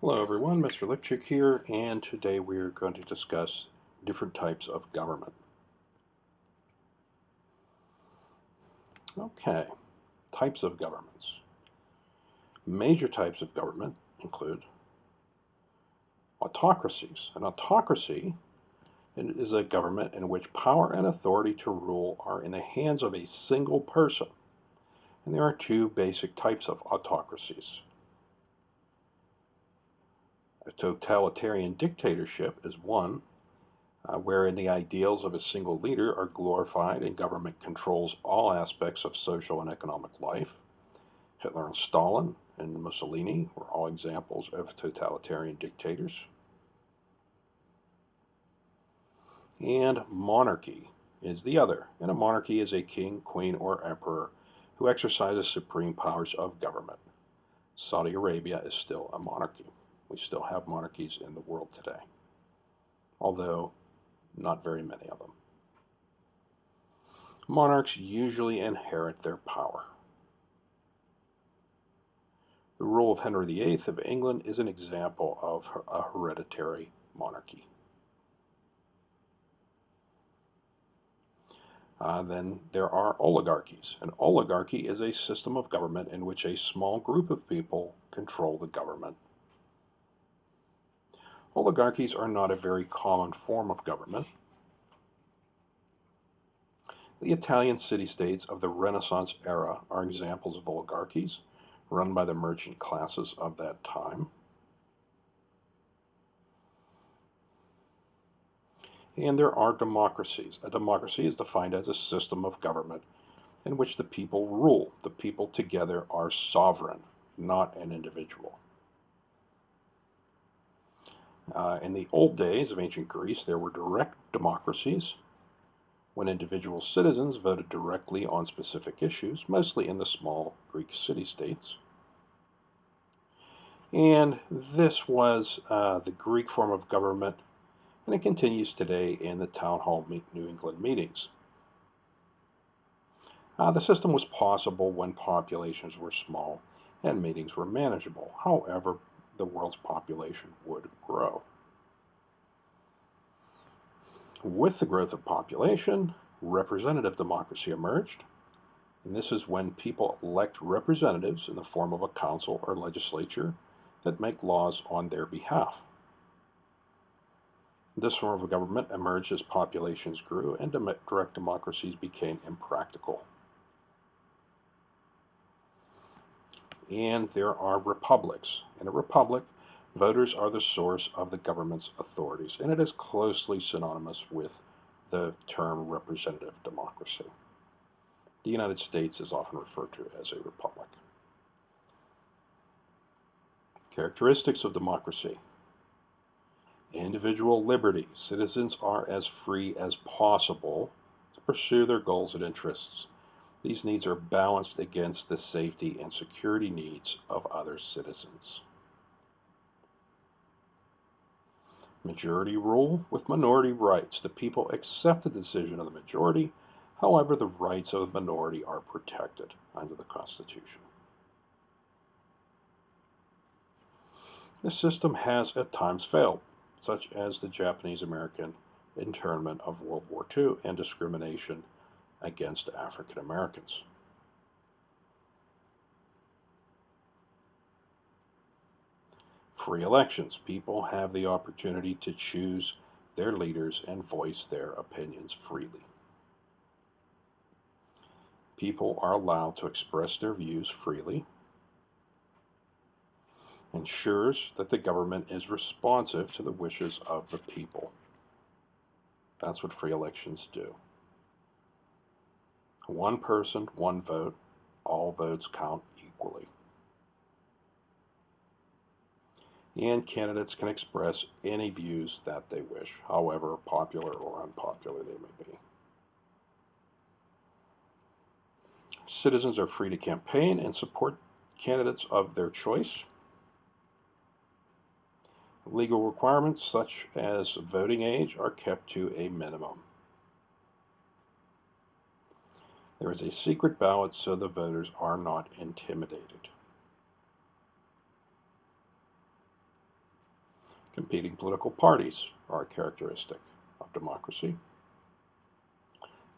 Hello everyone, Mr. Lipchick here, and today we're going to discuss different types of government. Okay, types of governments. Major types of government include autocracies. An autocracy is a government in which power and authority to rule are in the hands of a single person. And there are two basic types of autocracies. A totalitarian dictatorship is one, wherein the ideals of a single leader are glorified and government controls all aspects of social and economic life. Hitler and Stalin and Mussolini were all examples of totalitarian dictators. And monarchy is the other, and a monarchy is a king, queen, or emperor who exercises supreme powers of government. Saudi Arabia is still a monarchy. We still have monarchies in the world today, although not very many of them. Monarchs usually inherit their power. The rule of Henry VIII of England is an example of a hereditary monarchy. Then there are oligarchies. An oligarchy is a system of government in which a small group of people control the government. Oligarchies are not a very common form of government. The Italian city-states of the Renaissance era are examples of oligarchies run by the merchant classes of that time. And there are democracies. A democracy is defined as a system of government in which the people rule. The people together are sovereign, not an individual. In the old days of ancient Greece, there were direct democracies when individual citizens voted directly on specific issues, mostly in the small Greek city-states. And this was the Greek form of government, and it continues today in the town hall New England meetings. The system was possible when populations were small and meetings were manageable. However, the world's population would grow. With the growth of population, representative democracy emerged, and this is when people elect representatives in the form of a council or legislature that make laws on their behalf. This form of government emerged as populations grew and direct democracies became impractical. And there are republics. In a republic, voters are the source of the government's authorities, and it is closely synonymous with the term representative democracy. The United States is often referred to as a republic. Characteristics of democracy. Individual liberty. Citizens are as free as possible to pursue their goals and interests. These needs are balanced against the safety and security needs of other citizens. Majority rule with minority rights. The people accept the decision of the majority, however, the rights of the minority are protected under the Constitution. This system has at times failed, such as the Japanese-American internment of World War II and discrimination against African Americans. Free elections. People have the opportunity to choose their leaders and voice their opinions freely. People are allowed to express their views freely. Ensures that the government is responsive to the wishes of the people. That's what free elections do. One person, one vote. All votes count equally. And candidates can express any views that they wish, however popular or unpopular they may be. Citizens are free to campaign and support candidates of their choice. Legal requirements such as voting age are kept to a minimum. There is a secret ballot so the voters are not intimidated. Competing political parties are a characteristic of democracy.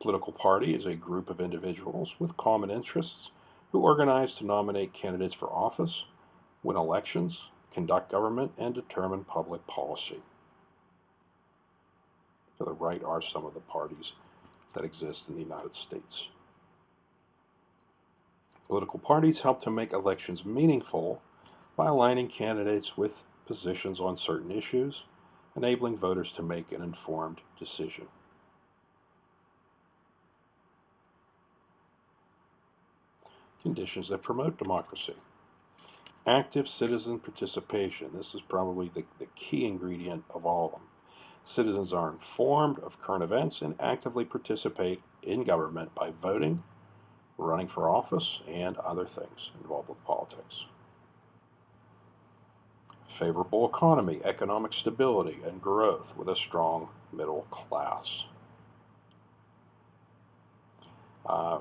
Political party is a group of individuals with common interests who organize to nominate candidates for office, win elections, conduct government, and determine public policy. To the right are some of the parties that exist in the United States. Political parties help to make elections meaningful by aligning candidates with positions on certain issues, enabling voters to make an informed decision. Conditions that promote democracy. Active citizen participation. This is probably the key ingredient of all of them. Citizens are informed of current events and actively participate in government by voting, running for office, and other things involved with politics. Favorable economy, economic stability, and growth with a strong middle class.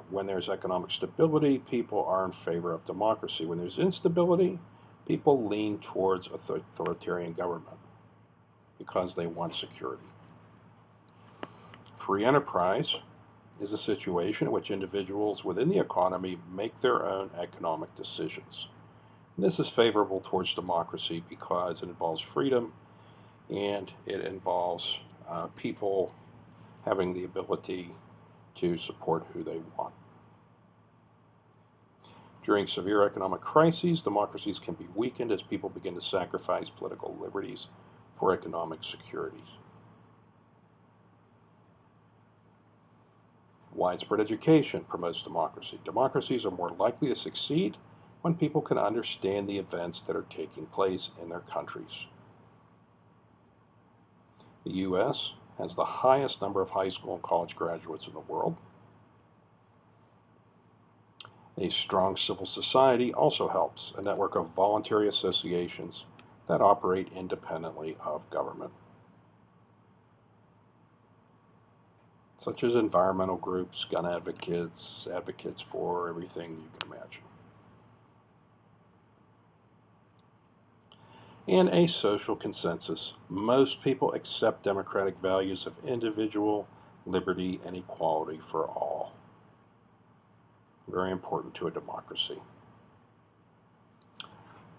When there's economic stability, people are in favor of democracy. When there's instability, people lean towards authoritarian government because they want security. Free enterprise is a situation in which individuals within the economy make their own economic decisions. This is favorable towards democracy because it involves freedom and it involves people having the ability to support who they want. During severe economic crises, democracies can be weakened as people begin to sacrifice political liberties for economic security. Widespread education promotes democracy. Democracies are more likely to succeed when people can understand the events that are taking place in their countries. The U.S. has the highest number of high school and college graduates in the world. A strong civil society also helps, a network of voluntary associations that operate independently of government, such as environmental groups, gun advocates, advocates for everything you can imagine. And a social consensus. Most people accept democratic values of individual liberty and equality for all. Very important to a democracy.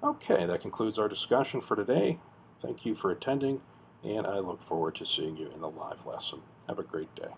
Okay, that concludes our discussion for today. Thank you for attending, and I look forward to seeing you in the live lesson. Have a great day.